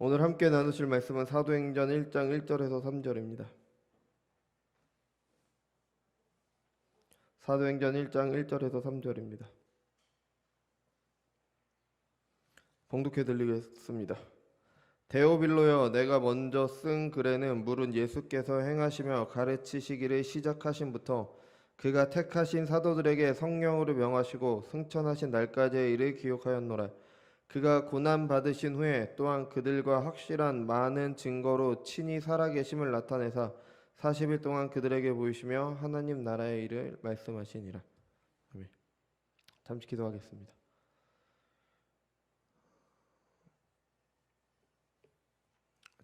오늘 함께 나누실 말씀은 사도행전 1장 1절에서 3절입니다. 사도행전 1장 1절에서 3절입니다. 봉독해 드리겠습니다. 데오빌로여, 내가 먼저 쓴 글에는 물은 예수께서 행하시며 가르치시기를 시작하신부터 그가 택하신 사도들에게 성령으로 명하시고 승천하신 날까지의 일을 기록하였노라. 그가 고난 받으신 후에 또한 그들과 확실한 많은 증거로 친히 살아계심을 나타내사 40일 동안 그들에게 보이시며 하나님 나라의 일을 말씀하시니라. 아멘. 잠시 기도하겠습니다.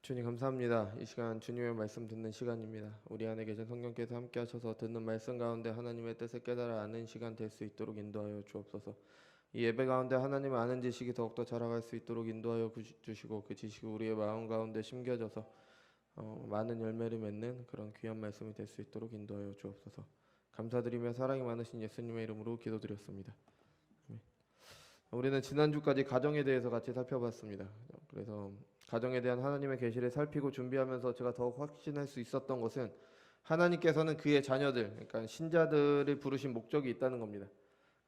주님 감사합니다. 이 시간 주님의 말씀 듣는 시간입니다. 우리 안에 계신 성령께서 함께 하셔서 듣는 말씀 가운데 하나님의 뜻을 깨달아 아는 시간 될 수 있도록 인도하여 주옵소서. 이 예배 가운데 하나님을 아는 지식이 더욱더 자라갈 수 있도록 인도하여 주시고 그 지식이 우리의 마음 가운데 심겨져서 많은 열매를 맺는 그런 귀한 말씀이 될 수 있도록 인도하여 주옵소서. 감사드리며 사랑이 많으신 예수님의 이름으로 기도드렸습니다. 우리는 지난주까지 가정에 대해서 같이 살펴봤습니다. 그래서 가정에 대한 하나님의 계시를 살피고 준비하면서 제가 더욱 확신할 수 있었던 것은 하나님께서는 그의 자녀들, 그러니까 신자들을 부르신 목적이 있다는 겁니다.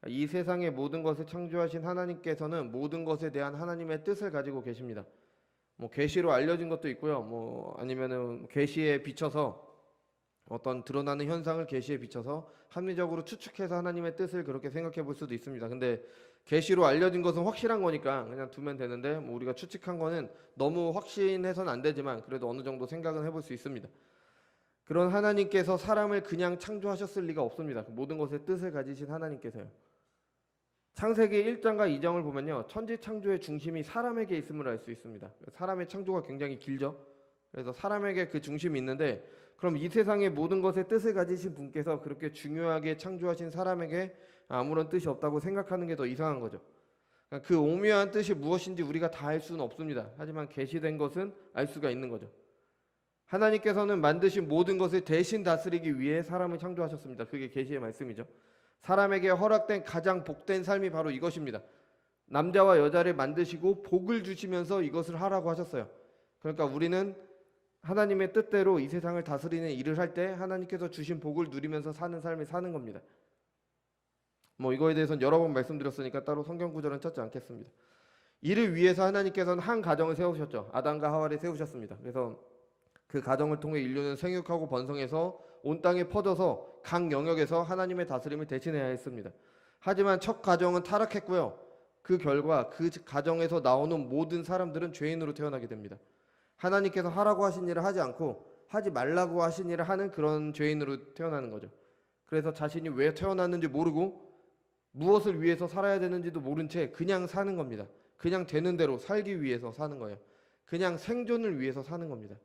이 세상의 모든 것을 창조하신 하나님께서는 모든 것에 대한 하나님의 뜻을 가지고 계십니다. 계시로 알려진 것도 있고요. 아니면은 계시에 비춰서 어떤 드러나는 현상을 계시에 비춰서 합리적으로 추측해서 하나님의 뜻을 그렇게 생각해 볼 수도 있습니다. 근데 계시로 알려진 것은 확실한 거니까 그냥 두면 되는데 우리가 추측한 거는 너무 확신해서는 안 되지만 그래도 어느 정도 생각은 해볼 수 있습니다. 그런 하나님께서 사람을 그냥 창조하셨을 리가 없습니다. 모든 것의 뜻을 가지신 하나님께서요. 창세기 1장과 2장을 보면요, 천지 창조의 중심이 사람에게 있음을 알 수 있습니다. 사람의 창조가 굉장히 길죠. 그래서 사람에게 그 중심이 있는데, 그럼 이 세상의 모든 것의 뜻을 가지신 분께서 그렇게 중요하게 창조하신 사람에게 아무런 뜻이 없다고 생각하는 게 더 이상한 거죠. 그 오묘한 뜻이 무엇인지 우리가 다 알 수는 없습니다. 하지만 계시된 것은 알 수가 있는 거죠. 하나님께서는 만드신 모든 것을 대신 다스리기 위해 사람을 창조하셨습니다. 그게 계시의 말씀이죠. 사람에게 허락된 가장 복된 삶이 바로 이것입니다. 남자와 여자를 만드시고 복을 주시면서 이것을 하라고 하셨어요. 그러니까 우리는 하나님의 뜻대로 이 세상을 다스리는 일을 할 때 하나님께서 주신 복을 누리면서 사는 삶을 사는 겁니다. 이거에 대해서는 여러 번 말씀드렸으니까 따로 성경 구절은 찾지 않겠습니다. 이를 위해서 하나님께서는 한 가정을 세우셨죠. 아담과 하와를 세우셨습니다. 그래서 그 가정을 통해 인류는 생육하고 번성해서 온 땅에 퍼져서 각 영역에서 하나님의 다스림을 대신해야 했습니다. 하지만 첫 가정은 타락했고요. 그 결과 그 가정에서 나오는 모든 사람들은 죄인으로 태어나게 됩니다. 하나님께서 하라고 하신 일을 하지 않고 하지 말라고 하신 일을 하는 그런 죄인으로 태어나는 거죠. 그래서 자신이 왜 태어났는지 모르고 무엇을 위해서 살아야 되는지도 모른 채 그냥 사는 겁니다. 그냥 되는 대로 살기 위해서 사는 거예요. 그냥 생존을 위해서 사는 겁니다.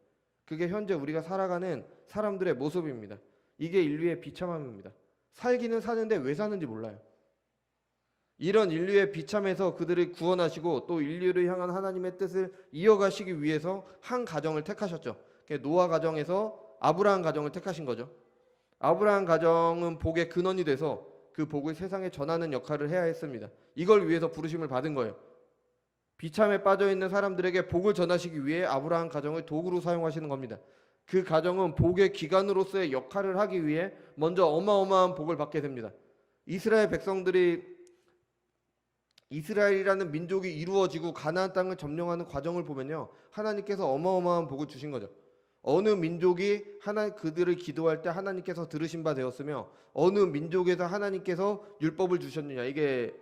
그게 현재 우리가 살아가는 사람들의 모습입니다. 이게 인류의 비참함입니다. 살기는 사는데 왜 사는지 몰라요. 이런 인류의 비참에서 그들을 구원하시고 또 인류를 향한 하나님의 뜻을 이어가시기 위해서 한 가정을 택하셨죠. 노아 가정에서 아브라함 가정을 택하신 거죠. 아브라함 가정은 복의 근원이 돼서 그 복을 세상에 전하는 역할을 해야 했습니다. 이걸 위해서 부르심을 받은 거예요. 비참에 빠져있는 사람들에게 복을 전하시기 위해 아브라함 가정을 도구로 사용하시는 겁니다. 그 가정은 복의 기관으로서의 역할을 하기 위해 먼저 어마어마한 복을 받게 됩니다. 이스라엘 백성들이 이스라엘이라는 민족이 이루어지고 가나안 땅을 점령하는 과정을 보면요, 하나님께서 어마어마한 복을 주신 거죠. 어느 민족이 그들을 기도할 때 하나님께서 들으신 바 되었으며 어느 민족에서 하나님께서 율법을 주셨느냐, 이게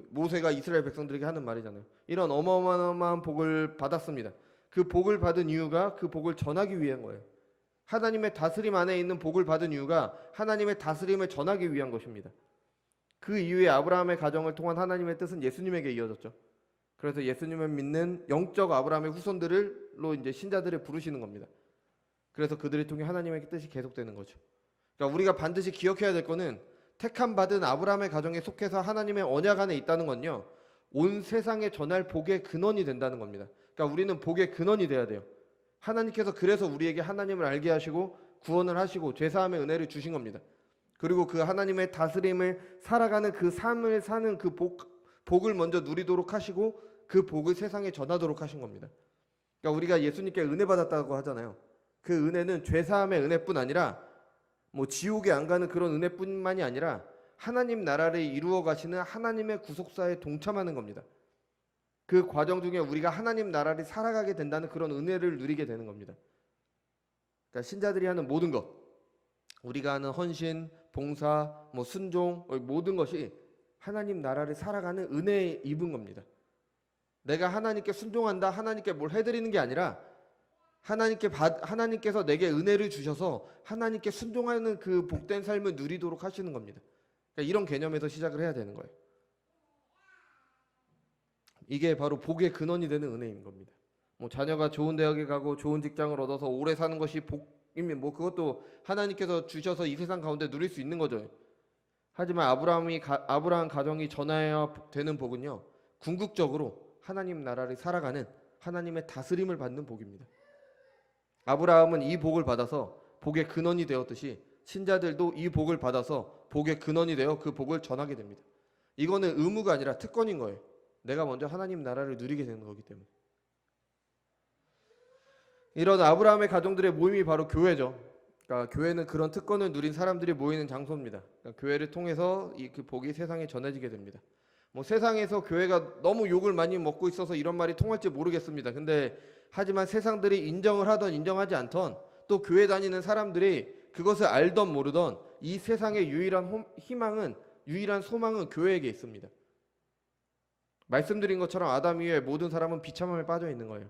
모세가 이스라엘 백성들에게 하는 말이잖아요. 이런 어마어마한 복을 받았습니다. 그 복을 받은 이유가 그 복을 전하기 위한 거예요. 하나님의 다스림 안에 있는 복을 받은 이유가 하나님의 다스림을 전하기 위한 것입니다. 그 이후에 아브라함의 가정을 통한 하나님의 뜻은 예수님에게 이어졌죠. 그래서 예수님을 믿는 영적 아브라함의 후손들로 이제 신자들을 부르시는 겁니다. 그래서 그들을 통해 하나님의 뜻이 계속되는 거죠. 그러니까 우리가 반드시 기억해야 될 거는 택함 받은 아브라함의 가정에 속해서 하나님의 언약 안에 있다는 건요, 온 세상에 전할 복의 근원이 된다는 겁니다. 그러니까 우리는 복의 근원이 돼야 돼요. 하나님께서 그래서 우리에게 하나님을 알게 하시고 구원을 하시고 죄사함의 은혜를 주신 겁니다. 그리고 그 하나님의 다스림을 살아가는 그 삶을 사는 그 복을 먼저 누리도록 하시고 그 복을 세상에 전하도록 하신 겁니다. 그러니까 우리가 예수님께 은혜 받았다고 하잖아요. 그 은혜는 죄사함의 은혜뿐 아니라 뭐 지옥에 안 가는 그런 은혜뿐만이 아니라 하나님 나라를 이루어 가시는 하나님의 구속사에 동참하는 겁니다. 그 과정 중에 우리가 하나님 나라를 살아가게 된다는 그런 은혜를 누리게 되는 겁니다. 그러니까 신자들이 하는 모든 것, 우리가 하는 헌신, 봉사, 뭐 순종, 모든 것이 하나님 나라를 살아가는 은혜에 입은 겁니다. 내가 하나님께 순종한다, 하나님께 뭘 해드리는 게 아니라 하나님께서 내게 은혜를 주셔서 하나님께 순종하는 그 복된 삶을 누리도록 하시는 겁니다. 그러니까 이런 개념에서 시작을 해야 되는 거예요. 이게 바로 복의 근원이 되는 은혜인 겁니다. 뭐 자녀가 좋은 대학에 가고 좋은 직장을 얻어서 오래 사는 것이 복이면 뭐 그것도 하나님께서 주셔서 이 세상 가운데 누릴 수 있는 거죠. 하지만 아브라함 가정이 전해야 되는 복은요, 궁극적으로 하나님 나라를 살아가는 하나님의 다스림을 받는 복입니다. 아브라함은 이 복을 받아서 복의 근원이 되었듯이 신자들도 이 복을 받아서 복의 근원이 되어 그 복을 전하게 됩니다. 이거는 의무가 아니라 특권인 거예요. 내가 먼저 하나님 나라를 누리게 되는 거기 때문에. 이런 아브라함의 가정들의 모임이 바로 교회죠. 그러니까 교회는 그런 특권을 누린 사람들이 모이는 장소입니다. 그러니까 교회를 통해서 그 복이 세상에 전해지게 됩니다. 뭐 세상에서 교회가 너무 욕을 많이 먹고 있어서 이런 말이 통할지 모르겠습니다. 근데 하지만 세상들이 인정을 하던 인정하지 않던 또 교회 다니는 사람들이 그것을 알던 모르던 이 세상의 유일한 희망은, 유일한 소망은 교회에게 있습니다. 말씀드린 것처럼 아담 이후에 모든 사람은 비참함에 빠져 있는 거예요.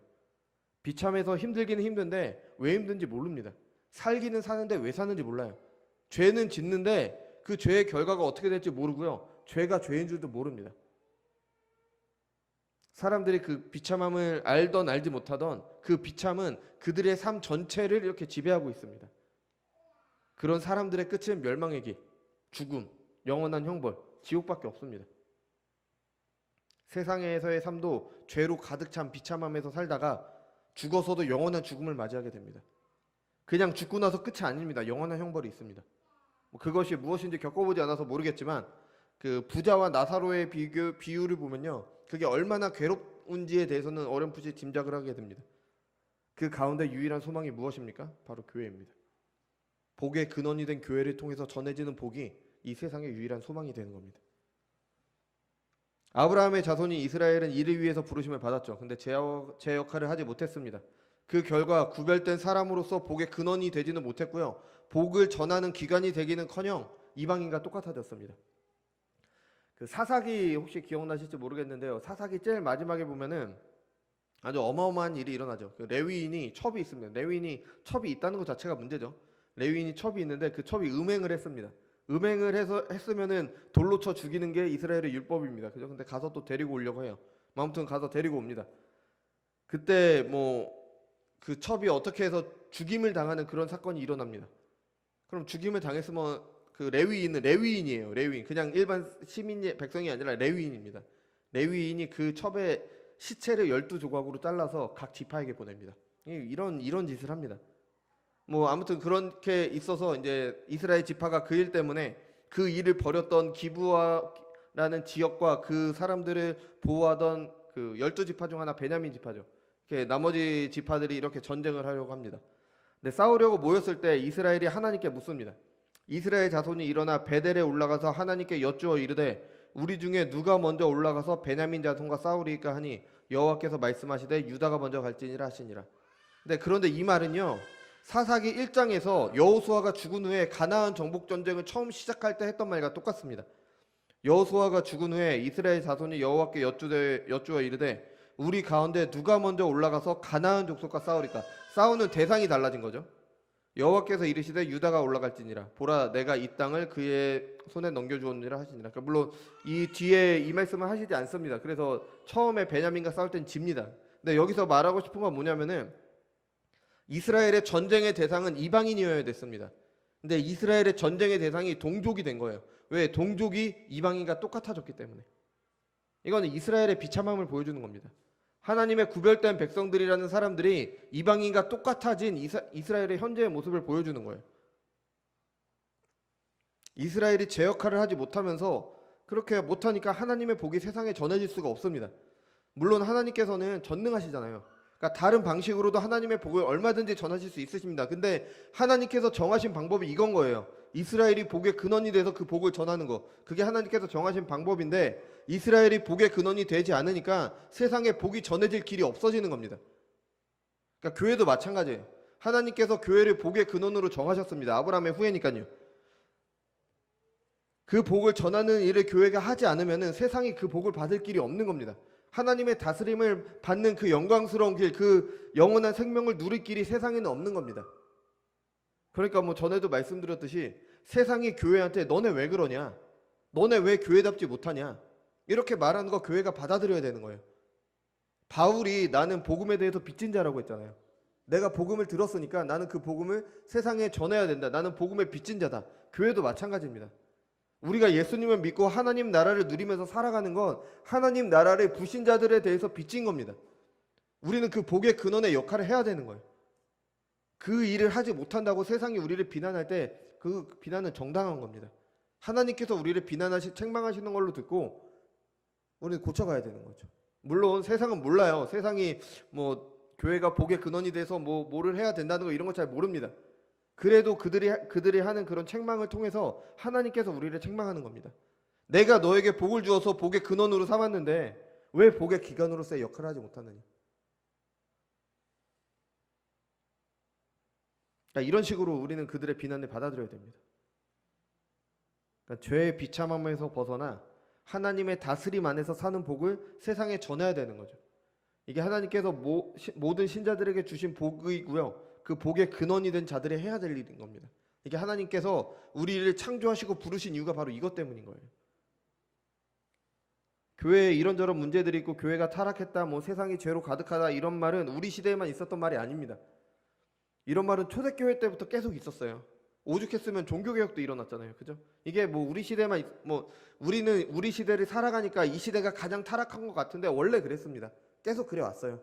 비참해서 힘들기는 힘든데 왜 힘든지 모릅니다. 살기는 사는데 왜 사는지 몰라요. 죄는 짓는데 그 죄의 결과가 어떻게 될지 모르고요. 죄가 죄인 줄도 모릅니다. 사람들이 그 비참함을 알던 알지 못하던 그 비참은 그들의 삶 전체를 이렇게 지배하고 있습니다. 그런 사람들의 끝은 멸망의 길, 죽음, 영원한 형벌, 지옥밖에 없습니다. 세상에서의 삶도 죄로 가득 찬 비참함에서 살다가 죽어서도 영원한 죽음을 맞이하게 됩니다. 그냥 죽고 나서 끝이 아닙니다. 영원한 형벌이 있습니다. 그것이 무엇인지 겪어보지 않아서 모르겠지만 그 부자와 나사로의 비유를 보면요, 그게 얼마나 괴롭은지에 대해서는 어렴풋이 짐작을 하게 됩니다. 그 가운데 유일한 소망이 무엇입니까? 바로 교회입니다. 복의 근원이 된 교회를 통해서 전해지는 복이 이 세상의 유일한 소망이 되는 겁니다. 아브라함의 자손이 이스라엘은 이를 위해서 부르심을 받았죠. 근데 제 역할을 하지 못했습니다. 그 결과 구별된 사람으로서 복의 근원이 되지는 못했고요. 복을 전하는 기관이 되기는커녕 이방인과 똑같아졌습니다. 그 사사기 혹시 기억나실지 모르겠는데요. 사사기 제일 마지막에 보면은 아주 어마어마한 일이 일어나죠. 그 레위인이 첩이 있습니다. 레위인이 첩이 있다는 것 자체가 문제죠. 레위인이 첩이 있는데 그 첩이 음행을 했습니다. 음행을 했으면은 돌로 쳐 죽이는 게 이스라엘의 율법입니다. 그죠? 근데 가서 또 데리고 오려고 해요. 아무튼 가서 데리고 옵니다. 그때 뭐 그 첩이 어떻게 해서 죽임을 당하는 그런 사건이 일어납니다. 그럼 죽임을 당했으면 그 레위인은 레위인이에요. 레위인. 그냥 일반 백성이 아니라 레위인입니다. 레위인이 그 첩의 시체를 12조각으로 잘라서 각 지파에게 보냅니다. 이런 짓을 합니다. 뭐 아무튼 그렇게 있어서 이제 이스라엘 지파가 그 일 때문에 그 일을 벌였던 기브아라는 지역과 그 사람들을 보호하던 그 12지파 중 하나 베냐민 지파죠. 이렇게 나머지 지파들이 이렇게 전쟁을 하려고 합니다. 근데 싸우려고 모였을 때 이스라엘이 하나님께 묻습니다. 이스라엘 자손이 일어나 베델에 올라가서 하나님께 여쭈어 이르되 우리 중에 누가 먼저 올라가서 베냐민 자손과 싸우리까 하니 여호와께서 말씀하시되 유다가 먼저 갈지니라 하시니라. 그런데 이 말은요, 사사기 1장에서 여호수아가 죽은 후에 가나안 정복 전쟁을 처음 시작할 때 했던 말과 똑같습니다. 여호수아가 죽은 후에 이스라엘 자손이 여호와께 여쭈어 이르되 우리 가운데 누가 먼저 올라가서 가나안 족속과 싸우리까. 싸우는 대상이 달라진 거죠. 여호와께서 이르시되 유다가 올라갈지니라. 보라 내가 이 땅을 그의 손에 넘겨주었느니라 하시니라. 그러니까 물론 이 뒤에 이 말씀을 하시지 않습니다. 그래서 처음에 베냐민과 싸울 땐 집니다. 근데 여기서 말하고 싶은 건 뭐냐면은 이스라엘의 전쟁의 대상은 이방인이어야 됐습니다. 근데 이스라엘의 전쟁의 대상이 동족이 된 거예요. 왜? 동족이 이방인과 똑같아졌기 때문에. 이거는 이스라엘의 비참함을 보여주는 겁니다. 하나님의 구별된 백성들이라는 사람들이 이방인과 똑같아진 이스라엘의 현재의 모습을 보여주는 거예요. 이스라엘이 제 역할을 하지 못하면서 그렇게 못하니까 하나님의 복이 세상에 전해질 수가 없습니다. 물론 하나님께서는 전능하시잖아요. 그러니까 다른 방식으로도 하나님의 복을 얼마든지 전하실 수 있으십니다. 근데 하나님께서 정하신 방법이 이건 거예요. 이스라엘이 복의 근원이 돼서 그 복을 전하는 거. 그게 하나님께서 정하신 방법인데 이스라엘이 복의 근원이 되지 않으니까 세상에 복이 전해질 길이 없어지는 겁니다. 그러니까 교회도 마찬가지예요. 하나님께서 교회를 복의 근원으로 정하셨습니다. 아브라함의 후예니까요. 그 복을 전하는 일을 교회가 하지 않으면 세상이 그 복을 받을 길이 없는 겁니다. 하나님의 다스림을 받는 그 영광스러운 길, 그 영원한 생명을 누릴 길이 세상에는 없는 겁니다. 그러니까 뭐 전에도 말씀드렸듯이 세상이 교회한테 너네 왜 그러냐? 너네 왜 교회답지 못하냐? 이렇게 말하는 거 교회가 받아들여야 되는 거예요. 바울이 나는 복음에 대해서 빚진 자라고 했잖아요. 내가 복음을 들었으니까 나는 그 복음을 세상에 전해야 된다. 나는 복음의 빚진 자다. 교회도 마찬가지입니다. 우리가 예수님을 믿고 하나님 나라를 누리면서 살아가는 건 하나님 나라를 불신자들에 대해서 빚진 겁니다. 우리는 그 복의 근원의 역할을 해야 되는 거예요. 그 일을 하지 못한다고 세상이 우리를 비난할 때 그 비난은 정당한 겁니다. 하나님께서 우리를 비난하시 책망하시는 걸로 듣고 우리는 고쳐가야 되는 거죠. 물론 세상은 몰라요. 세상이 뭐 교회가 복의 근원이 돼서 뭐를 해야 된다는 거 이런 거 잘 모릅니다. 그래도 그들이 하는 그런 책망을 통해서 하나님께서 우리를 책망하는 겁니다. 내가 너에게 복을 주어서 복의 근원으로 삼았는데 왜 복의 기관으로서의 역할을 하지 못하느냐. 그러니까 이런 식으로 우리는 그들의 비난을 받아들여야 됩니다. 그러니까 죄의 비참함에서 벗어나 하나님의 다스림 안에서 사는 복을 세상에 전해야 되는 거죠. 이게 하나님께서 모든 신자들에게 주신 복이고요. 그 복의 근원이 된 자들이 해야 될 일인 겁니다. 이게 하나님께서 우리를 창조하시고 부르신 이유가 바로 이것 때문인 거예요. 교회에 이런저런 문제들이 있고 교회가 타락했다, 뭐 세상이 죄로 가득하다 이런 말은 우리 시대에만 있었던 말이 아닙니다. 이런 말은 초대교회 때부터 계속 있었어요. 오죽했으면 종교개혁도 일어났잖아요. 그죠? 이게 뭐 우리 시대만 우리는 우리 시대를 살아가니까 이 시대가 가장 타락한 것 같은데 원래 그랬습니다. 계속 그래 왔어요.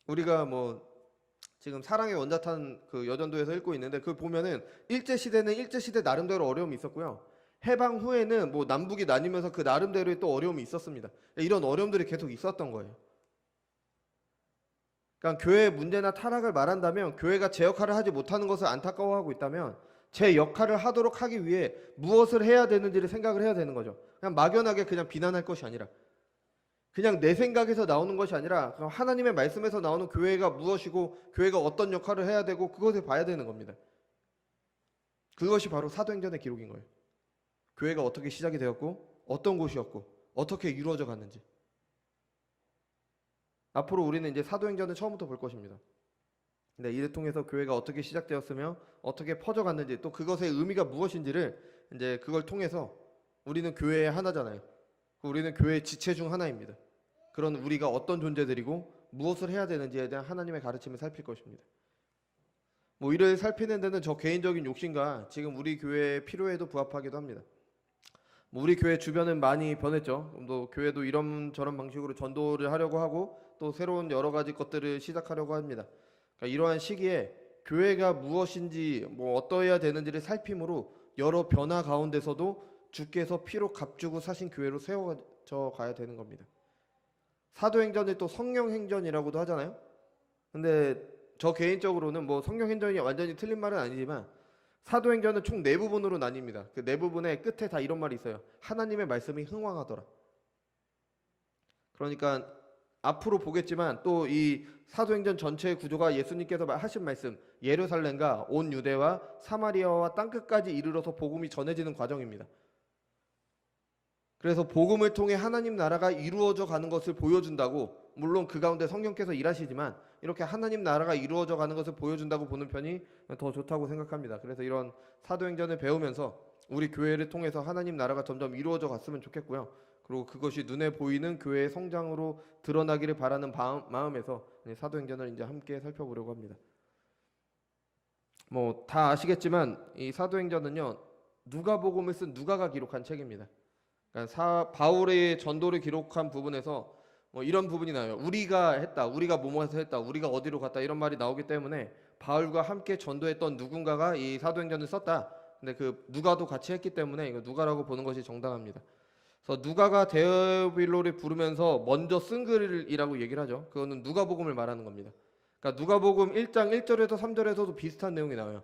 우리가 뭐 지금 사랑의 원자탄 그 여전도에서 읽고 있는데 그걸 보면은 일제 시대는 일제 시대 나름대로 어려움이 있었고요. 해방 후에는 뭐 남북이 나뉘면서 그 나름대로의 또 어려움이 있었습니다. 이런 어려움들이 계속 있었던 거예요. 그러니까 교회의 문제나 타락을 말한다면 교회가 제 역할을 하지 못하는 것을 안타까워하고 있다면 제 역할을 하도록 하기 위해 무엇을 해야 되는지를 생각을 해야 되는 거죠. 그냥 막연하게 그냥 비난할 것이 아니라 그냥 내 생각에서 나오는 것이 아니라 하나님의 말씀에서 나오는 교회가 무엇이고 교회가 어떤 역할을 해야 되고 그것을 봐야 되는 겁니다. 그것이 바로 사도행전의 기록인 거예요. 교회가 어떻게 시작이 되었고 어떤 곳이었고 어떻게 이루어져 갔는지. 앞으로 우리는 이제 사도행전을 처음부터 볼 것입니다. 근데 이를 통해서 교회가 어떻게 시작되었으며 어떻게 퍼져갔는지 또 그것의 의미가 무엇인지를 이제 그걸 통해서 우리는 교회의 하나잖아요. 우리는 교회의 지체 중 하나입니다. 그런 우리가 어떤 존재들이고 무엇을 해야 되는지에 대한 하나님의 가르침을 살필 것입니다. 뭐 이를 살피는 데는 저 개인적인 욕심과 지금 우리 교회의 필요에도 부합하기도 합니다. 뭐 우리 교회 주변은 많이 변했죠. 또 교회도 이런저런 방식으로 전도를 하려고 하고 또 새로운 여러 가지 것들을 시작하려고 합니다. 그러니까 이러한 시기에 교회가 무엇인지 뭐 어떠해야 되는지를 살핌으로 여러 변화 가운데서도 주께서 피로 값주고 사신 교회로 세워져 가야 되는 겁니다. 사도행전을 또 성령행전이라고도 하잖아요. 근데 저 개인적으로는 뭐 성령행전이 완전히 틀린 말은 아니지만 사도행전은 총 4부분으로 나뉩니다. 그 4부분의 끝에 다 이런 말이 있어요. 하나님의 말씀이 흥왕하더라. 그러니까 앞으로 보겠지만 또 이 사도행전 전체의 구조가 예수님께서 하신 말씀 예루살렘과 온 유대와 사마리아와 땅끝까지 이르러서 복음이 전해지는 과정입니다. 그래서 복음을 통해 하나님 나라가 이루어져 가는 것을 보여준다고, 물론 그 가운데 성령께서 일하시지만 이렇게 하나님 나라가 이루어져 가는 것을 보여준다고 보는 편이 더 좋다고 생각합니다. 그래서 이런 사도행전을 배우면서 우리 교회를 통해서 하나님 나라가 점점 이루어져 갔으면 좋겠고요. 그리고 그것이 눈에 보이는 교회의 성장으로 드러나기를 바라는 마음에서 사도행전을 이제 함께 살펴보려고 합니다. 뭐 다 아시겠지만 이 사도행전은요, 누가복음을 쓴 누가가 기록한 책입니다. 그러니까 바울의 전도를 기록한 부분에서 뭐 이런 부분이 나와요. 우리가 했다, 우리가 뭐뭐해서 했다, 우리가 어디로 갔다 이런 말이 나오기 때문에 바울과 함께 전도했던 누군가가 이 사도행전을 썼다. 근데 그 누가도 같이 했기 때문에 이거 누가라고 보는 것이 정당합니다. 그래서 누가가 데오빌로를 부르면서 먼저 쓴 글이라고 얘기를 하죠. 그거는 누가복음을 말하는 겁니다. 그러니까 누가복음 1장 1절에서 3절에서도 비슷한 내용이 나와요.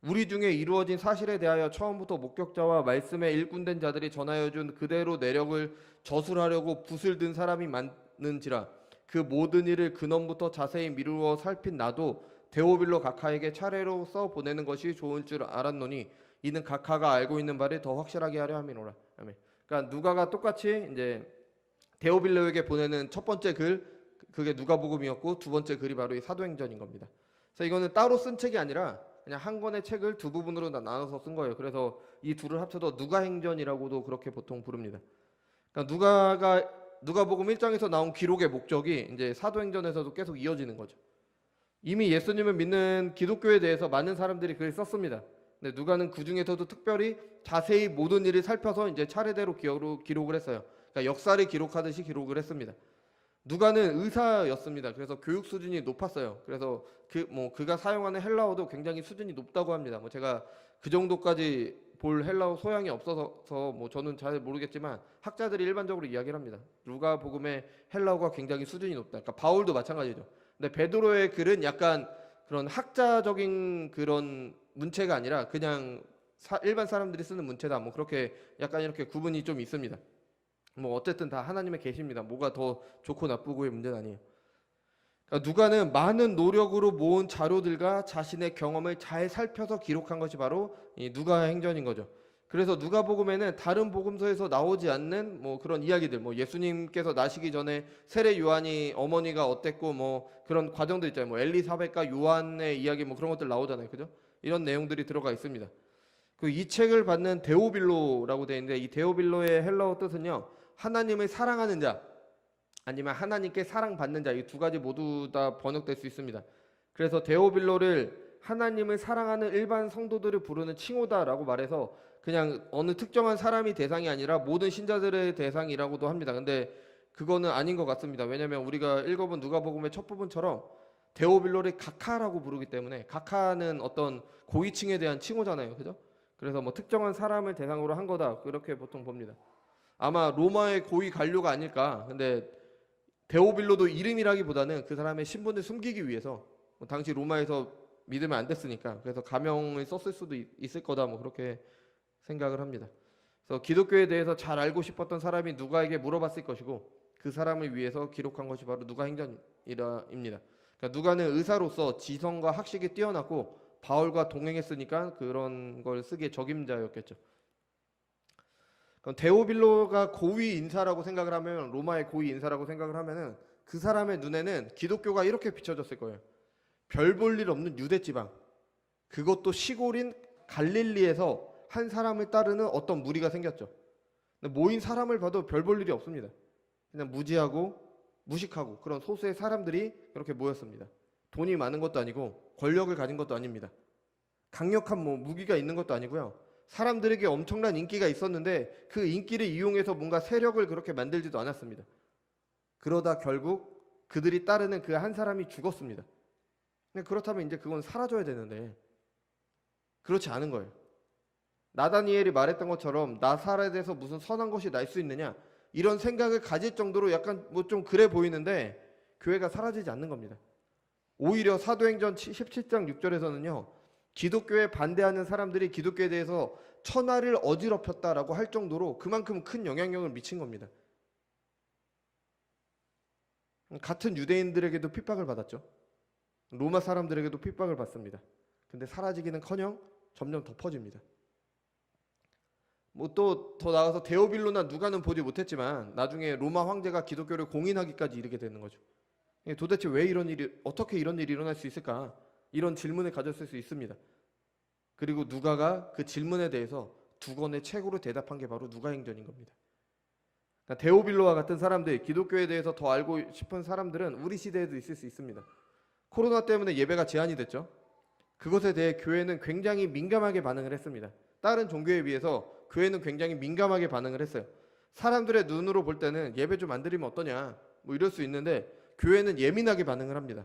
우리 중에 이루어진 사실에 대하여 처음부터 목격자와 말씀에 일꾼된 자들이 전하여 준 그대로 내력을 저술하려고 붓을 든 사람이 많은지라 그 모든 일을 근원부터 자세히 미루어 살핀 나도 데오빌로 각하에게 차례로 써 보내는 것이 좋을 줄 알았노니 이는 각하가 알고 있는 바를 더 확실하게 하려 함이노라. 아멘. 그러니까 누가가 똑같이 이제 데오빌로에게 보내는 첫 번째 글, 그게 누가복음이었고 두 번째 글이 바로 이 사도행전인 겁니다. 그래서 이거는 따로 쓴 책이 아니라 그냥 한 권의 책을 두 부분으로 나눠서 쓴 거예요. 그래서 이 둘을 합쳐서 누가행전이라고도 그렇게 보통 부릅니다. 그러니까 누가복음 1장에서 나온 기록의 목적이 이제 사도행전에서도 계속 이어지는 거죠. 이미 예수님을 믿는 기독교에 대해서 많은 사람들이 글을 썼습니다. 근데 누가는 그 중에서도 특별히 자세히 모든 일을 살펴서 이제 차례대로 기록을 했어요. 그러니까 역사를 기록하듯이 기록을 했습니다. 누가는 의사였습니다. 그래서 교육 수준이 높았어요. 그래서 그가 사용하는 헬라어도 굉장히 수준이 높다고 합니다. 제가 그 정도까지 볼 헬라어 소양이 없어서 저는 잘 모르겠지만 학자들이 일반적으로 이야기를 합니다. 누가복음의 헬라어가 굉장히 수준이 높다. 그러니까 바울도 마찬가지죠. 근데 베드로의 글은 약간 그런 학자적인 그런 문체가 아니라 그냥 일반 사람들이 쓰는 문체다. 그렇게 약간 이렇게 구분이 좀 있습니다. 어쨌든 다 하나님의 계시입니다. 뭐가 더 좋고 나쁘고의 문제는 아니에요. 그러니까 누가는 많은 노력으로 모은 자료들과 자신의 경험을 잘 살펴서 기록한 것이 바로 이 누가행전인 거죠. 그래서 누가복음에는 다른 복음서에서 나오지 않는 그런 이야기들, 예수님께서 나시기 전에 세례 요한이 어머니가 어땠고 그런 과정들 있잖아요. 엘리사벳과 요한의 이야기 그런 것들 나오잖아요. 그죠? 이런 내용들이 들어가 있습니다. 이 책을 받는 데오빌로라고 되어 있는데 이 데오빌로의 헬라어 뜻은요. 하나님을 사랑하는 자 아니면 하나님께 사랑받는 자, 이 두 가지 모두 다 번역될 수 있습니다. 그래서 데오빌로를 하나님을 사랑하는 일반 성도들을 부르는 칭호다라고 말해서 그냥 어느 특정한 사람이 대상이 아니라 모든 신자들의 대상이라고도 합니다. 근데 그거는 아닌 것 같습니다. 왜냐하면 우리가 읽어본 누가복음의 첫 부분처럼 데오빌로를 각하라고 부르기 때문에 각하는 어떤 고위층에 대한 칭호잖아요. 그죠? 그래서 특정한 사람을 대상으로 한 거다 그렇게 보통 봅니다. 아마 로마의 고위 관료가 아닐까. 근데 데오빌로도 이름이라기보다는 그 사람의 신분을 숨기기 위해서 당시 로마에서 믿으면 안 됐으니까 그래서 가명을 썼을 수도 있을 거다 그렇게 생각을 합니다. 그래서 기독교에 대해서 잘 알고 싶었던 사람이 누가에게 물어봤을 것이고 그 사람을 위해서 기록한 것이 바로 누가행전입니다. 그러니까 누가는 의사로서 지성과 학식이 뛰어났고 바울과 동행했으니까 그런 걸 쓰기에 적임자였겠죠. 그럼 데오빌로가 고위 인사라고 생각을 하면 로마의 고위 인사라고 생각을 하면은 그 사람의 눈에는 기독교가 이렇게 비춰졌을 거예요. 별 볼 일 없는 유대 지방, 그것도 시골인 갈릴리에서 한 사람을 따르는 어떤 무리가 생겼죠. 근데 모인 사람을 봐도 별 볼 일이 없습니다. 그냥 무지하고 무식하고 그런 소수의 사람들이 이렇게 모였습니다. 돈이 많은 것도 아니고 권력을 가진 것도 아닙니다. 강력한 무기가 있는 것도 아니고요. 사람들에게 엄청난 인기가 있었는데 그 인기를 이용해서 뭔가 세력을 그렇게 만들지도 않았습니다. 그러다 결국 그들이 따르는 그 한 사람이 죽었습니다. 그렇다면 이제 그건 사라져야 되는데 그렇지 않은 거예요. 나다니엘이 말했던 것처럼 나사렛에서 무슨 선한 것이 날 수 있느냐 이런 생각을 가질 정도로 약간 좀 그래 보이는데 교회가 사라지지 않는 겁니다. 오히려 사도행전 17장 6절에서는요. 기독교에 반대하는 사람들이 기독교에 대해서 천하를 어지럽혔다라고 할 정도로 그만큼 큰 영향력을 미친 겁니다. 같은 유대인들에게도 핍박을 받았죠. 로마 사람들에게도 핍박을 받습니다. 근데 사라지기는커녕 점점 더 퍼집니다. 또 더 나아가서 데오빌로나 누가는 보지 못했지만 나중에 로마 황제가 기독교를 공인하기까지 이르게 되는 거죠. 도대체 어떻게 이런 일이 일어날 수 있을까? 이런 질문을 가졌을 수 있습니다. 그리고 누가가 그 질문에 대해서 두 권의 책으로 대답한 게 바로 누가행전인 겁니다. 그러니까 데오빌로와 같은 사람들, 기독교에 대해서 더 알고 싶은 사람들은 우리 시대에도 있을 수 있습니다. 코로나 때문에 예배가 제한이 됐죠. 그것에 대해 교회는 굉장히 민감하게 반응을 했습니다. 다른 종교에 비해서 교회는 굉장히 민감하게 반응을 했어요. 사람들의 눈으로 볼 때는 예배 좀 안 드리면 어떠냐 이럴 수 있는데 교회는 예민하게 반응을 합니다.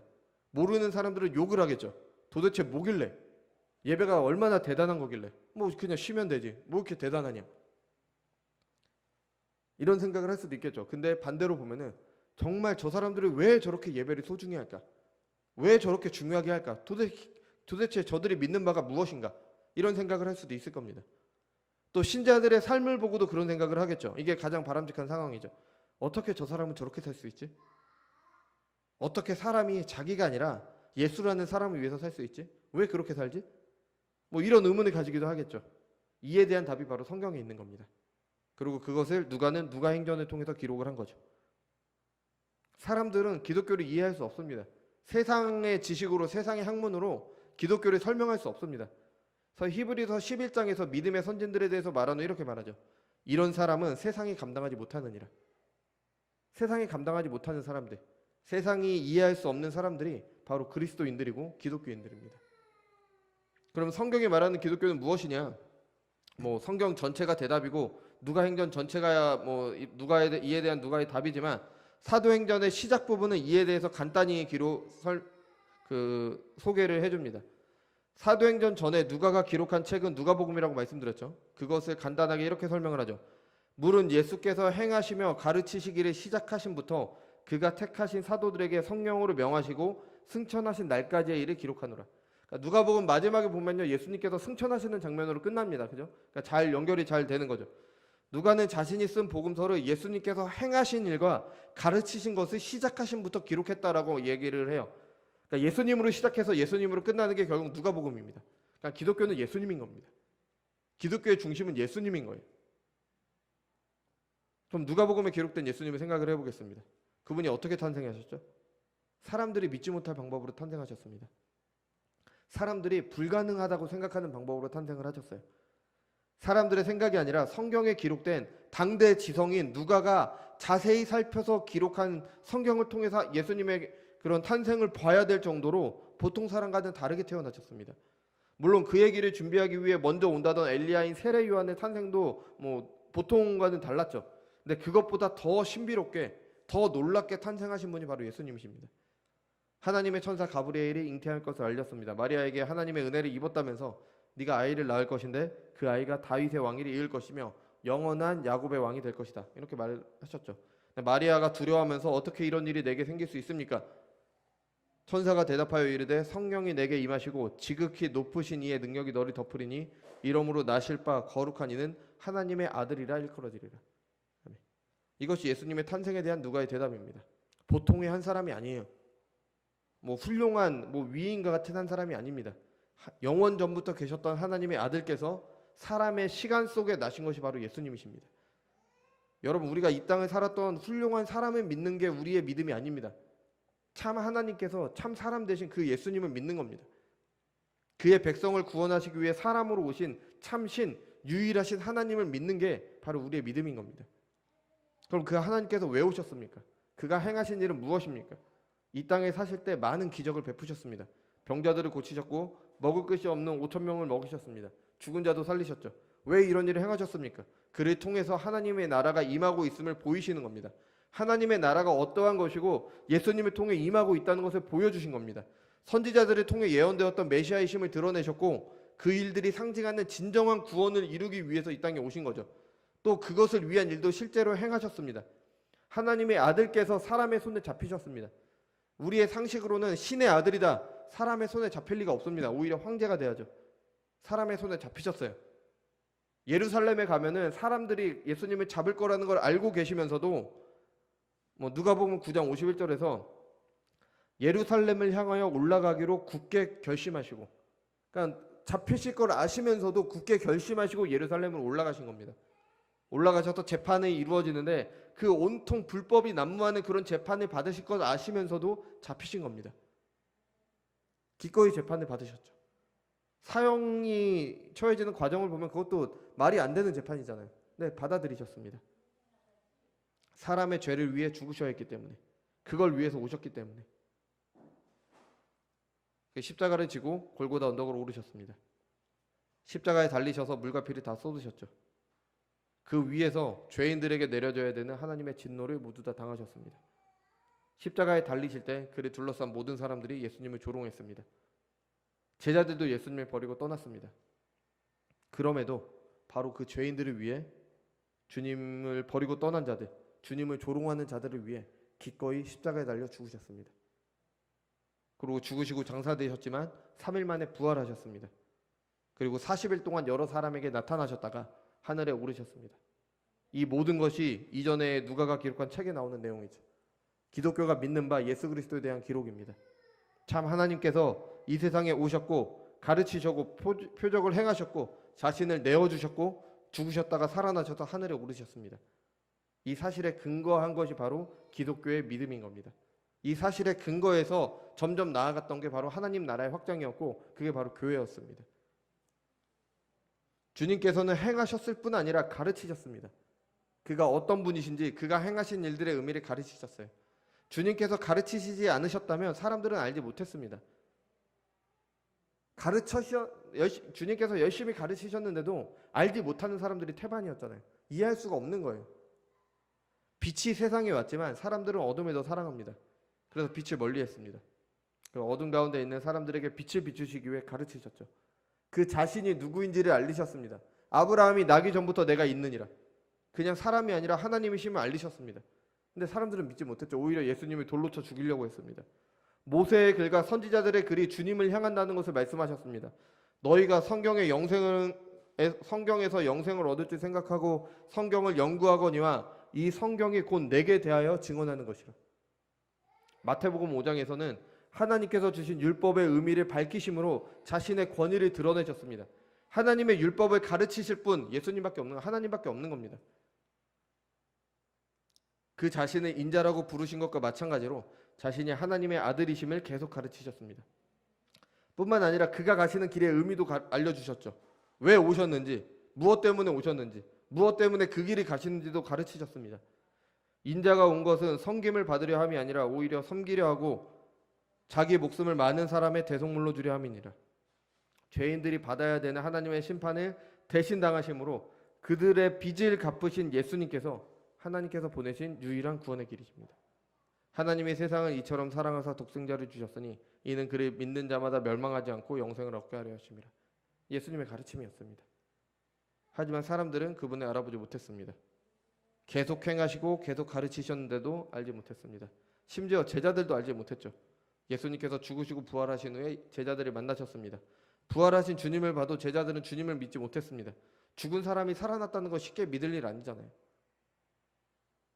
모르는 사람들은 욕을 하겠죠. 도대체 뭐길래? 예배가 얼마나 대단한 거길래? 그냥 쉬면 되지. 뭐 이렇게 대단하냐? 이런 생각을 할 수도 있겠죠. 근데 반대로 보면은 정말 저 사람들이 왜 저렇게 예배를 소중히 할까? 왜 저렇게 중요하게 할까? 도대체 저들이 믿는 바가 무엇인가? 이런 생각을 할 수도 있을 겁니다. 또 신자들의 삶을 보고도 그런 생각을 하겠죠. 이게 가장 바람직한 상황이죠. 어떻게 저 사람은 저렇게 살 수 있지? 어떻게 사람이 자기가 아니라 예수라는 사람을 위해서 살 수 있지? 왜 그렇게 살지? 뭐 이런 의문을 가지기도 하겠죠. 이에 대한 답이 바로 성경에 있는 겁니다. 그리고 그것을 누가는 누가행전을 통해서 기록을 한 거죠. 사람들은 기독교를 이해할 수 없습니다. 세상의 지식으로, 세상의 학문으로 기독교를 설명할 수 없습니다. 그래서 히브리서 11장에서 믿음의 선진들에 대해서 말하는 이렇게 말하죠. 이런 사람은 세상이 감당하지 못하느니라. 세상이 감당하지 못하는 사람들, 세상이 이해할 수 없는 사람들이 바로 그리스도인들이고 기독교인들입니다. 그럼 성경이 말하는 기독교는 무엇이냐? 뭐 성경 전체가 대답이고 누가행전 전체가 뭐 이에 대한 누가의 답이지만 사도행전의 시작 부분은 이에 대해서 간단히 소개를 해줍니다. 사도행전 전에 누가가 기록한 책은 누가복음이라고 말씀드렸죠. 그것을 간단하게 이렇게 설명을 하죠. 물은 예수께서 행하시며 가르치시기를 시작하신부터 그가 택하신 사도들에게 성령으로 명하시고 승천하신 날까지의 일을 기록하노라. 그러니까 누가복음 마지막에 보면요, 예수님께서 승천하시는 장면으로 끝납니다. 그죠? 그러니까 잘 연결이 잘 되는 거죠. 누가는 자신이 쓴 복음서를 예수님께서 행하신 일과 가르치신 것을 시작하신부터 기록했다라고 얘기를 해요. 그러니까 예수님으로 시작해서 예수님으로 끝나는 게 결국 누가복음입니다. 그러니까 기독교는 예수님인 겁니다. 기독교의 중심은 예수님인 거예요. 그럼 누가복음에 기록된 예수님을 생각을 해보겠습니다. 그분이 어떻게 탄생하셨죠? 사람들이 믿지 못할 방법으로 탄생하셨습니다. 사람들이 불가능하다고 생각하는 방법으로 탄생을 하셨어요. 사람들의 생각이 아니라 성경에 기록된 당대 지성인 누가가 자세히 살펴서 기록한 성경을 통해서 예수님의 그런 탄생을 봐야 될 정도로 보통 사람과는 다르게 태어나셨습니다. 물론 그 얘기를 준비하기 위해 먼저 온다던 엘리야인 세례 요한의 탄생도 뭐 보통과는 달랐죠. 근데 그것보다 더 신비롭게, 더 놀랍게 탄생하신 분이 바로 예수님이십니다. 하나님의 천사 가브리엘이 잉태할 것을 알렸습니다. 마리아에게 하나님의 은혜를 입었다면서 네가 아이를 낳을 것인데 그 아이가 다윗의 왕위를 이을 것이며 영원한 야곱의 왕이 될 것이다. 이렇게 말하셨죠. 마리아가 두려워하면서 어떻게 이런 일이 내게 생길 수 있습니까? 천사가 대답하여 이르되 성령이 내게 임하시고 지극히 높으신 이의 능력이 너를 덮으리니 이러므로 나실 바 거룩한 이는 하나님의 아들이라 일컬어지리라. 이것이 예수님의 탄생에 대한 누가의 대답입니다. 보통의 한 사람이 아니에요. 뭐 훌륭한 위인과 같은 한 사람이 아닙니다. 영원 전부터 계셨던 하나님의 아들께서 사람의 시간 속에 나신 것이 바로 예수님이십니다. 여러분, 우리가 이 땅을 살았던 훌륭한 사람을 믿는 게 우리의 믿음이 아닙니다. 참 하나님께서 참 사람 되신 그 예수님을 믿는 겁니다. 그의 백성을 구원하시기 위해 사람으로 오신 참신 유일하신 하나님을 믿는 게 바로 우리의 믿음인 겁니다. 그럼 그 하나님께서 왜 오셨습니까? 그가 행하신 일은 무엇입니까? 이 땅에 사실 때 많은 기적을 베푸셨습니다. 병자들을 고치셨고 먹을 것이 없는 5,000명을 먹이셨습니다. 죽은 자도 살리셨죠. 왜 이런 일을 행하셨습니까? 그를 통해서 하나님의 나라가 임하고 있음을 보이시는 겁니다. 하나님의 나라가 어떠한 것이고 예수님을 통해 임하고 있다는 것을 보여주신 겁니다. 선지자들을 통해 예언되었던 메시아이심을 드러내셨고 그 일들이 상징하는 진정한 구원을 이루기 위해서 이 땅에 오신 거죠. 또 그것을 위한 일도 실제로 행하셨습니다. 하나님의 아들께서 사람의 손에 잡히셨습니다. 우리의 상식으로는 신의 아들이다, 사람의 손에 잡힐 리가 없습니다. 오히려 황제가 돼야죠. 사람의 손에 잡히셨어요. 예루살렘에 가면은 사람들이 예수님을 잡을 거라는 걸 알고 계시면서도 누가복음 9장 51절에서 예루살렘을 향하여 올라가기로 굳게 결심하시고, 그러니까 잡히실 걸 아시면서도 굳게 결심하시고 예루살렘을 올라가신 겁니다. 올라가셔서 재판이 이루어지는데 그 온통 불법이 난무하는 그런 재판을 받으실 걸 아시면서도 잡히신 겁니다. 기꺼이 재판을 받으셨죠. 사형이 처해지는 과정을 보면 그것도 말이 안 되는 재판이잖아요. 네, 받아들이셨습니다. 사람의 죄를 위해 죽으셔야 했기 때문에, 그걸 위해서 오셨기 때문에 십자가를 지고 골고다 언덕으로 오르셨습니다. 십자가에 달리셔서 물과 피를 다 쏟으셨죠. 그 위에서 죄인들에게 내려져야 되는 하나님의 진노를 모두 다 당하셨습니다. 십자가에 달리실 때 그를 둘러싼 모든 사람들이 예수님을 조롱했습니다. 제자들도 예수님을 버리고 떠났습니다. 그럼에도 바로 그 죄인들을 위해 주님을 버리고 떠난 자들, 주님을 조롱하는 자들을 위해 기꺼이 십자가에 달려 죽으셨습니다. 그리고 죽으시고 장사되셨지만 3일 만에 부활하셨습니다. 그리고 40일 동안 여러 사람에게 나타나셨다가 하늘에 오르셨습니다. 이 모든 것이 이전에 누가가 기록한 책에 나오는 내용이죠. 기독교가 믿는 바 예수 그리스도에 대한 기록입니다. 참 하나님께서 이 세상에 오셨고 가르치셨고 표적을 행하셨고 자신을 내어주셨고 죽으셨다가 살아나셔서 하늘에 오르셨습니다. 이 사실에 근거한 것이 바로 기독교의 믿음인 겁니다. 이 사실에 근거해서 점점 나아갔던 게 바로 하나님 나라의 확장이었고 그게 바로 교회였습니다. 주님께서는 행하셨을 뿐 아니라 가르치셨습니다. 그가 어떤 분이신지 그가 행하신 일들의 의미를 가르치셨어요. 주님께서 가르치시지 않으셨다면 사람들은 알지 못했습니다. 주님께서 열심히 가르치셨는데도 알지 못하는 사람들이 태반이었잖아요. 이해할 수가 없는 거예요. 빛이 세상에 왔지만 사람들은 어둠을 더 사랑합니다. 그래서 빛을 멀리했습니다. 어둠 가운데 있는 사람들에게 빛을 비추시기 위해 가르치셨죠. 그 자신이 누구인지를 알리셨습니다. 아브라함이 나기 전부터 내가 있느니라. 그냥 사람이 아니라 하나님이심을 알리셨습니다. 근데 사람들은 믿지 못했죠. 오히려 예수님을 돌로 쳐 죽이려고 했습니다. 모세의 글과 선지자들의 글이 주님을 향한다는 것을 말씀하셨습니다. 너희가 성경에서 영생을 얻을 줄 생각하고 성경을 연구하거니와 이 성경이 곧 내게 대하여 증언하는 것이라. 마태복음 5장에서는 하나님께서 주신 율법의 의미를 밝히심으로 자신의 권위를 드러내셨습니다. 하나님의 율법을 가르치실 분 예수님밖에 없는 하나님밖에 없는 겁니다. 그 자신을 인자라고 부르신 것과 마찬가지로 자신이 하나님의 아들이심을 계속 가르치셨습니다. 뿐만 아니라 그가 가시는 길의 의미도 알려주셨죠. 왜 오셨는지, 무엇 때문에 오셨는지, 무엇 때문에 그 길을 가시는지도 가르치셨습니다. 인자가 온 것은 섬김을 받으려 함이 아니라 오히려 섬기려 하고 자기 목숨을 많은 사람의 대속물로 주려 함이니라. 죄인들이 받아야 되는 하나님의 심판을 대신 당하심으로 그들의 빚을 갚으신 예수님께서 하나님께서 보내신 유일한 구원의 길이십니다. 하나님이 세상을 이처럼 사랑하사 독생자를 주셨으니 이는 그를 믿는 자마다 멸망하지 않고 영생을 얻게 하려 하심이라. 예수님의 가르침이었습니다. 하지만 사람들은 그분을 알아보지 못했습니다. 계속 행하시고 계속 가르치셨는데도 알지 못했습니다. 심지어 제자들도 알지 못했죠. 예수님께서 죽으시고 부활하신 후에 제자들을 만나셨습니다. 부활하신 주님을 봐도 제자들은 주님을 믿지 못했습니다. 죽은 사람이 살아났다는 거 쉽게 믿을 일 아니잖아요.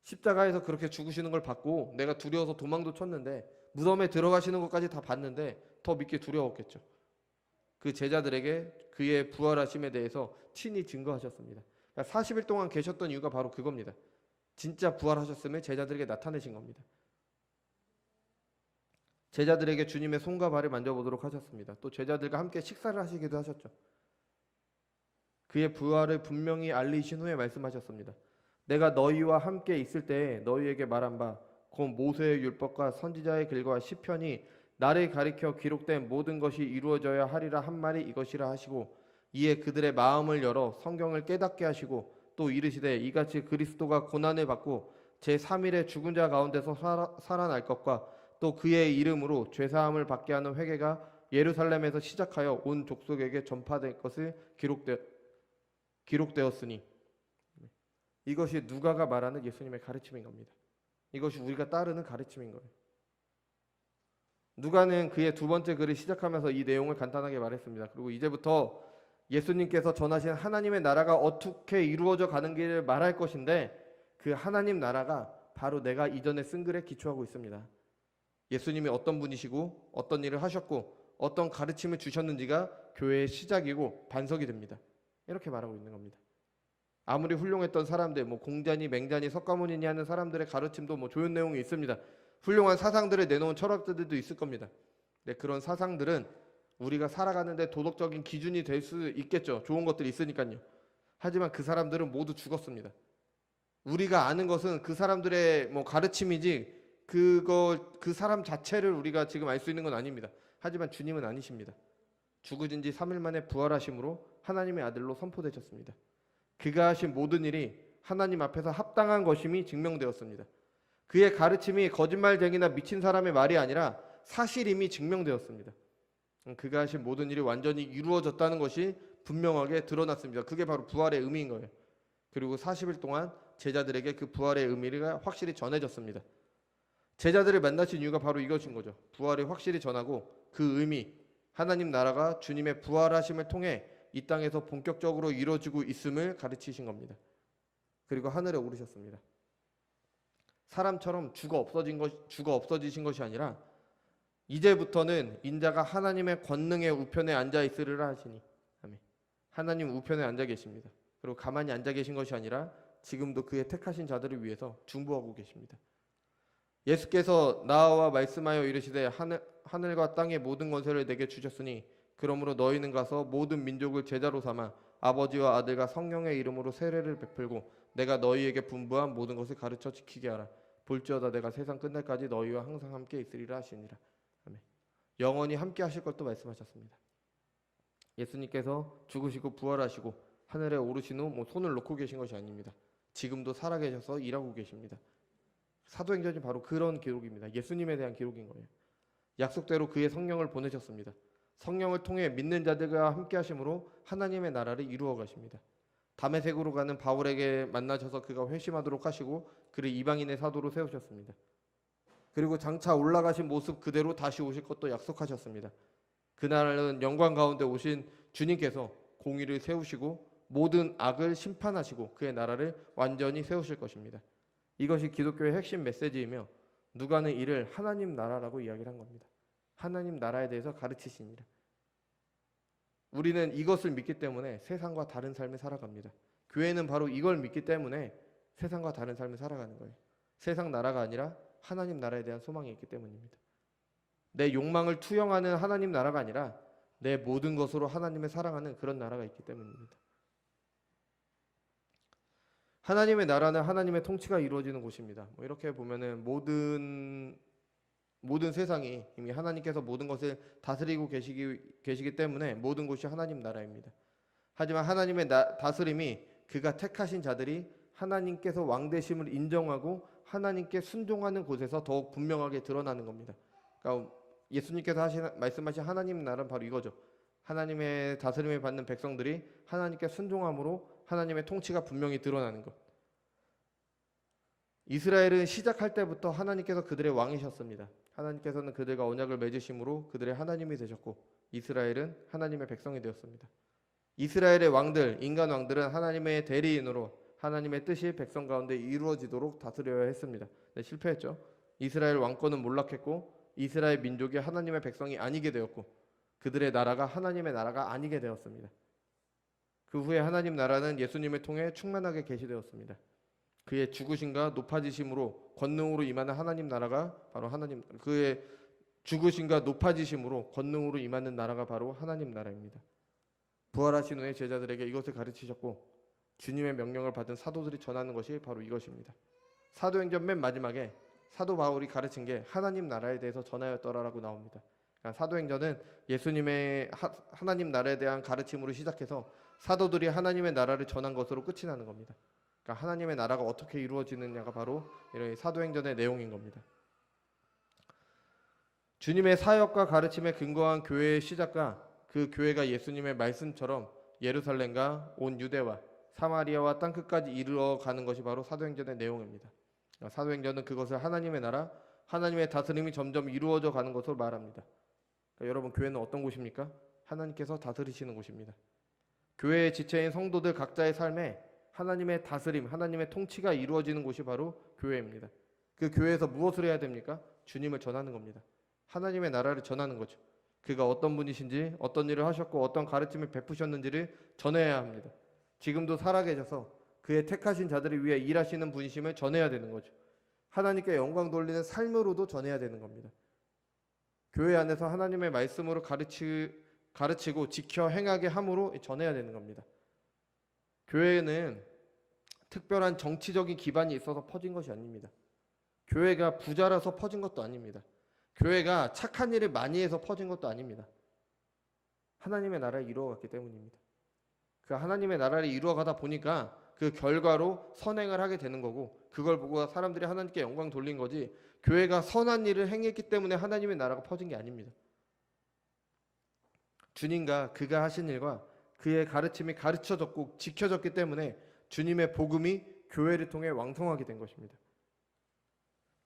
십자가에서 그렇게 죽으시는 걸 봤고 내가 두려워서 도망도 쳤는데 무덤에 들어가시는 것까지 다 봤는데 더 믿기 두려웠겠죠. 그 제자들에게 그의 부활하심에 대해서 친히 증거하셨습니다. 그러니까 40일 동안 계셨던 이유가 바로 그겁니다. 진짜 부활하셨음을 제자들에게 나타내신 겁니다. 제자들에게 주님의 손과 발을 만져보도록 하셨습니다. 또 제자들과 함께 식사를 하시기도 하셨죠. 그의 부활을 분명히 알리신 후에 말씀하셨습니다. 내가 너희와 함께 있을 때에 너희에게 말한 바 곧 모세의 율법과 선지자의 글과 시편이 나를 가리켜 기록된 모든 것이 이루어져야 하리라 한 말이 이것이라 하시고 이에 그들의 마음을 열어 성경을 깨닫게 하시고 또 이르시되 이같이 그리스도가 고난을 받고 제3일에 죽은 자 가운데서 살아날 것과 또 그의 이름으로 죄사함을 받게 하는 회개가 예루살렘에서 시작하여 온 족속에게 전파될 것을 기록되었으니 이것이 누가가 말하는 예수님의 가르침인 겁니다. 이것이 우리가 따르는 가르침인 거예요. 누가는 그의 두 번째 글을 시작하면서 이 내용을 간단하게 말했습니다. 그리고 이제부터 예수님께서 전하신 하나님의 나라가 어떻게 이루어져 가는 길을 말할 것인데 그 하나님 나라가 바로 내가 이전에 쓴 글에 기초하고 있습니다. 예수님이 어떤 분이시고 어떤 일을 하셨고 어떤 가르침을 주셨는지가 교회의 시작이고 반석이 됩니다. 이렇게 말하고 있는 겁니다. 아무리 훌륭했던 사람들, 공자니 맹자니 석가모니니 하는 사람들의 가르침도 좋은 내용이 있습니다. 훌륭한 사상들을 내놓은 철학자들도 있을 겁니다. 근데 그런 사상들은 우리가 살아가는데 도덕적인 기준이 될 수 있겠죠. 좋은 것들이 있으니까요. 하지만 그 사람들은 모두 죽었습니다. 우리가 아는 것은 그 사람들의 가르침이지 그 사람 자체를 우리가 지금 알 수 있는 건 아닙니다. 하지만 주님은 아니십니다. 죽으신 지 3일 만에 부활하심으로 하나님의 아들로 선포되셨습니다. 그가 하신 모든 일이 하나님 앞에서 합당한 것임이 증명되었습니다. 그의 가르침이 거짓말쟁이나 미친 사람의 말이 아니라 사실임이 증명되었습니다. 그가 하신 모든 일이 완전히 이루어졌다는 것이 분명하게 드러났습니다. 그게 바로 부활의 의미인 거예요. 그리고 40일 동안 제자들에게 그 부활의 의미가 확실히 전해졌습니다. 제자들을 만나신 이유가 바로 이것인 거죠. 부활을 확실히 전하고 그 의미, 하나님 나라가 주님의 부활하심을 통해 이 땅에서 본격적으로 이루어지고 있음을 가르치신 겁니다. 그리고 하늘에 오르셨습니다. 사람처럼 죽어 없어지신 것이 아니라 이제부터는 인자가 하나님의 권능의 우편에 앉아 있으리라 하시니, 아멘. 하나님 우편에 앉아 계십니다. 그리고 가만히 앉아 계신 것이 아니라 지금도 그의 택하신 자들을 위해서 중보하고 계십니다. 예수께서 나와 말씀하여 이르시되 하늘과 땅의 모든 권세를 내게 주셨으니 그러므로 너희는 가서 모든 민족을 제자로 삼아 아버지와 아들과 성령의 이름으로 세례를 베풀고 내가 너희에게 분부한 모든 것을 가르쳐 지키게 하라. 볼지어다 내가 세상 끝날까지 너희와 항상 함께 있으리라 하시니라. 아멘. 영원히 함께 하실 것도 말씀하셨습니다. 예수님께서 죽으시고 부활하시고 하늘에 오르신 후 손을 놓고 계신 것이 아닙니다. 지금도 살아계셔서 일하고 계십니다. 사도행전이 바로 그런 기록입니다. 예수님에 대한 기록인 거예요. 약속대로 그의 성령을 보내셨습니다. 성령을 통해 믿는 자들과 함께 하심으로 하나님의 나라를 이루어 가십니다. 다메섹으로 가는 바울에게 만나셔서 그가 회심하도록 하시고 그를 이방인의 사도로 세우셨습니다. 그리고 장차 올라가신 모습 그대로 다시 오실 것도 약속하셨습니다. 그날은 영광 가운데 오신 주님께서 공의를 세우시고 모든 악을 심판하시고 그의 나라를 완전히 세우실 것입니다. 이것이 기독교의 핵심 메시지이며 누가는 이를 하나님 나라라고 이야기를 한 겁니다. 하나님 나라에 대해서 가르치시니라. 우리는 이것을 믿기 때문에 세상과 다른 삶을 살아갑니다. 교회는 바로 이걸 믿기 때문에 세상과 다른 삶을 살아가는 거예요. 세상 나라가 아니라 하나님 나라에 대한 소망이 있기 때문입니다. 내 욕망을 투영하는 하나님 나라가 아니라 내 모든 것으로 하나님을 사랑하는 그런 나라가 있기 때문입니다. 하나님의 나라는 하나님의 통치가 이루어지는 곳입니다. 이렇게 보면은 모든 세상이 이미 하나님께서 모든 것을 다스리고 계시기 때문에 모든 곳이 하나님 나라입니다. 하지만 하나님의 다스림이 그가 택하신 자들이 하나님께서 왕되심을 인정하고 하나님께 순종하는 곳에서 더욱 분명하게 드러나는 겁니다. 그러니까 예수님께서 말씀하신 하나님 나라는 바로 이거죠. 하나님의 다스림을 받는 백성들이 하나님께 순종함으로 하나님의 통치가 분명히 드러나는 것. 이스라엘은 시작할 때부터 하나님께서 그들의 왕이셨습니다. 하나님께서는 그들과 언약을 맺으심으로 그들의 하나님이 되셨고 이스라엘은 하나님의 백성이 되었습니다. 이스라엘의 왕들, 인간 왕들은 하나님의 대리인으로 하나님의 뜻이 백성 가운데 이루어지도록 다스려야 했습니다. 네, 실패했죠. 이스라엘 왕권은 몰락했고 이스라엘 민족이 하나님의 백성이 아니게 되었고 그들의 나라가 하나님의 나라가 아니게 되었습니다. 그 후에 하나님 나라는 예수님을 통해 충만하게 계시되었습니다. 그의 죽으심과 높아지심으로 권능으로 임하는 하나님 나라가 바로 그의 죽으심과 높아지심으로 권능으로 임하는 나라가 바로 하나님 나라입니다. 부활하신 후에 제자들에게 이것을 가르치셨고 주님의 명령을 받은 사도들이 전하는 것이 바로 이것입니다. 사도행전 맨 마지막에 사도 바울이 가르친 게 하나님 나라에 대해서 전하였더라라고 나옵니다. 그러니까 사도행전은 예수님의 하나님 나라에 대한 가르침으로 시작해서 사도들이 하나님의 나라를 전한 것으로 끝이 나는 겁니다. 그러니까 하나님의 나라가 어떻게 이루어지느냐가 바로 이런 사도행전의 내용인 겁니다. 주님의 사역과 가르침에 근거한 교회의 시작과 그 교회가 예수님의 말씀처럼 예루살렘과 온 유대와 사마리아와 땅끝까지 이루어가는 것이 바로 사도행전의 내용입니다. 사도행전은 그것을 하나님의 나라, 하나님의 다스림이 점점 이루어져 가는 것으로 말합니다. 그러니까 여러분 교회는 어떤 곳입니까? 하나님께서 다스리시는 곳입니다. 교회의 지체인 성도들 각자의 삶에 하나님의 다스림, 하나님의 통치가 이루어지는 곳이 바로 교회입니다. 그 교회에서 무엇을 해야 됩니까? 주님을 전하는 겁니다. 하나님의 나라를 전하는 거죠. 그가 어떤 분이신지, 어떤 일을 하셨고 어떤 가르침을 베푸셨는지를 전해야 합니다. 지금도 살아계셔서 그의 택하신 자들을 위해 일하시는 분이심을 전해야 되는 거죠. 하나님께 영광 돌리는 삶으로도 전해야 되는 겁니다. 교회 안에서 하나님의 말씀으로 가르치고 지켜 행하게 함으로 전해야 되는 겁니다. 교회는 특별한 정치적인 기반이 있어서 퍼진 것이 아닙니다. 교회가 부자라서 퍼진 것도 아닙니다. 교회가 착한 일을 많이 해서 퍼진 것도 아닙니다. 하나님의 나라를 이루어갔기 때문입니다. 그 하나님의 나라를 이루어가다 보니까 그 결과로 선행을 하게 되는 거고 그걸 보고 사람들이 하나님께 영광 돌린 거지 교회가 선한 일을 행했기 때문에 하나님의 나라가 퍼진 게 아닙니다. 주님과 그가 하신 일과 그의 가르침이 가르쳐졌고 지켜졌기 때문에 주님의 복음이 교회를 통해 왕성하게 된 것입니다.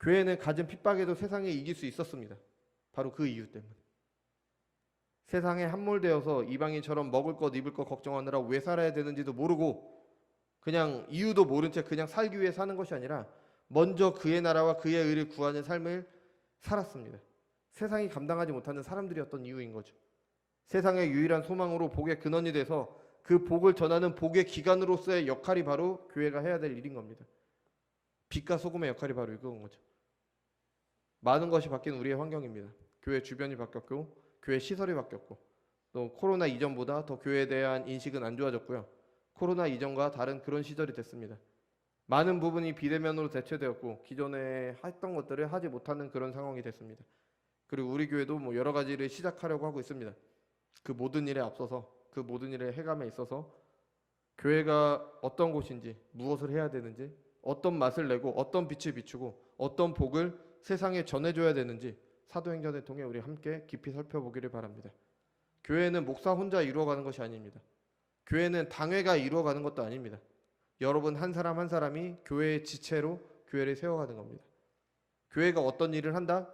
교회는 갖은 핍박에도 세상에 이길 수 있었습니다. 바로 그 이유 때문에. 세상에 함몰되어서 이방인처럼 먹을 것 입을 것 걱정하느라 왜 살아야 되는지도 모르고 그냥 이유도 모른 채 그냥 살기 위해 사는 것이 아니라 먼저 그의 나라와 그의 의를 구하는 삶을 살았습니다. 세상이 감당하지 못하는 사람들이었던 이유인 거죠. 세상의 유일한 소망으로 복의 근원이 돼서 그 복을 전하는 복의 기관으로서의 역할이 바로 교회가 해야 될 일인 겁니다. 빛과 소금의 역할이 바로 이거인 거죠. 많은 것이 바뀐 우리의 환경입니다. 교회 주변이 바뀌었고 교회 시설이 바뀌었고 또 코로나 이전보다 더 교회에 대한 인식은 안 좋아졌고요. 코로나 이전과 다른 그런 시절이 됐습니다. 많은 부분이 비대면으로 대체되었고 기존에 했던 것들을 하지 못하는 그런 상황이 됐습니다. 그리고 우리 교회도 뭐 여러 가지를 시작하려고 하고 있습니다. 그 모든 일에 앞서서 그 모든 일의 해감에 있어서 교회가 어떤 곳인지 무엇을 해야 되는지 어떤 맛을 내고 어떤 빛을 비추고 어떤 복을 세상에 전해줘야 되는지 사도행전을 통해 우리 함께 깊이 살펴보기를 바랍니다. 교회는 목사 혼자 이루어가는 것이 아닙니다. 교회는 당회가 이루어가는 것도 아닙니다. 여러분 한 사람 한 사람이 교회의 지체로 교회를 세워가는 겁니다. 교회가 어떤 일을 한다?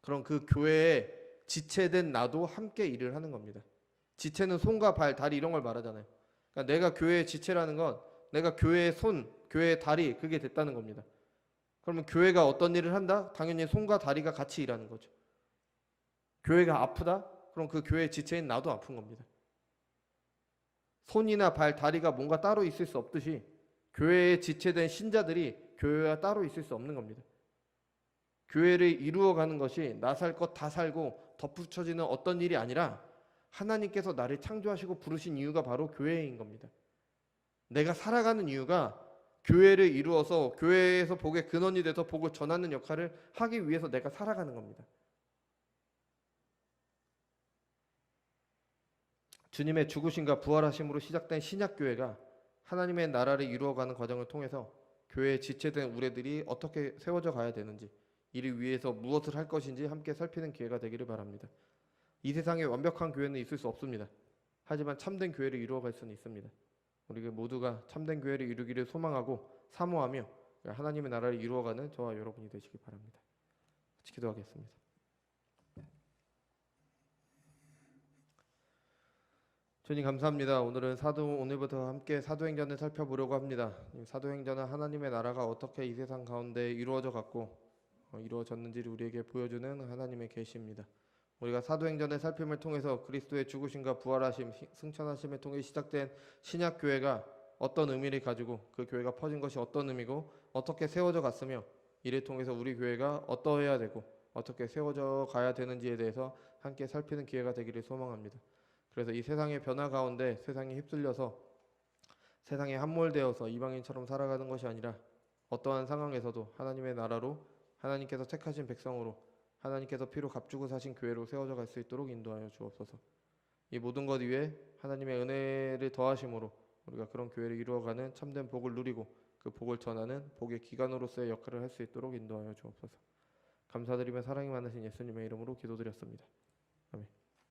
그럼 그 교회에 지체된 나도 함께 일을 하는 겁니다. 지체는 손과 발, 다리 이런 걸 말하잖아요. 그러니까 내가 교회의 지체라는 건 내가 교회의 손, 교회의 다리 그게 됐다는 겁니다. 그러면 교회가 어떤 일을 한다? 당연히 손과 다리가 같이 일하는 거죠. 교회가 아프다? 그럼 그 교회의 지체인 나도 아픈 겁니다. 손이나 발, 다리가 뭔가 따로 있을 수 없듯이 교회에 지체된 신자들이 교회와 따로 있을 수 없는 겁니다. 교회를 이루어가는 것이 나 살 것 다 살고 덧붙여지는 어떤 일이 아니라 하나님께서 나를 창조하시고 부르신 이유가 바로 교회인 겁니다. 내가 살아가는 이유가 교회를 이루어서 교회에서 복의 근원이 돼서 복을 전하는 역할을 하기 위해서 내가 살아가는 겁니다. 주님의 죽으심과 부활하심으로 시작된 신약교회가 하나님의 나라를 이루어가는 과정을 통해서 교회에 지체된 우리들이 어떻게 세워져 가야 되는지 이를 위해서 무엇을 할 것인지 함께 살피는 기회가 되기를 바랍니다. 이 세상에 완벽한 교회는 있을 수 없습니다. 하지만 참된 교회를 이루어갈 수는 있습니다. 우리 모두가 참된 교회를 이루기를 소망하고 사모하며 하나님의 나라를 이루어가는 저와 여러분이 되시기 바랍니다. 같이 기도하겠습니다. 주님 감사합니다. 오늘부터 함께 사도행전을 살펴보려고 합니다. 사도행전은 하나님의 나라가 어떻게 이 세상 가운데 이루어져 갔고 이루어졌는지를 우리에게 보여주는 하나님의 계시입니다. 우리가 사도행전의 살핌을 통해서 그리스도의 죽으심과 부활하심, 승천하심을 통해 시작된 신약교회가 어떤 의미를 가지고 그 교회가 퍼진 것이 어떤 의미고 어떻게 세워져 갔으며 이를 통해서 우리 교회가 어떠해야 되고 어떻게 세워져 가야 되는지에 대해서 함께 살피는 기회가 되기를 소망합니다. 그래서 이 세상의 변화 가운데 세상에 휩쓸려서 세상에 함몰되어서 이방인처럼 살아가는 것이 아니라 어떠한 상황에서도 하나님의 나라로 하나님께서 택하신 백성으로 하나님께서 피로 값주고 사신 교회로 세워져 갈 수 있도록 인도하여 주옵소서. 이 모든 것 위에 하나님의 은혜를 더하심으로 우리가 그런 교회를 이루어가는 참된 복을 누리고 그 복을 전하는 복의 기관으로서의 역할을 할 수 있도록 인도하여 주옵소서. 감사드리며 사랑이 많으신 예수님의 이름으로 기도드렸습니다.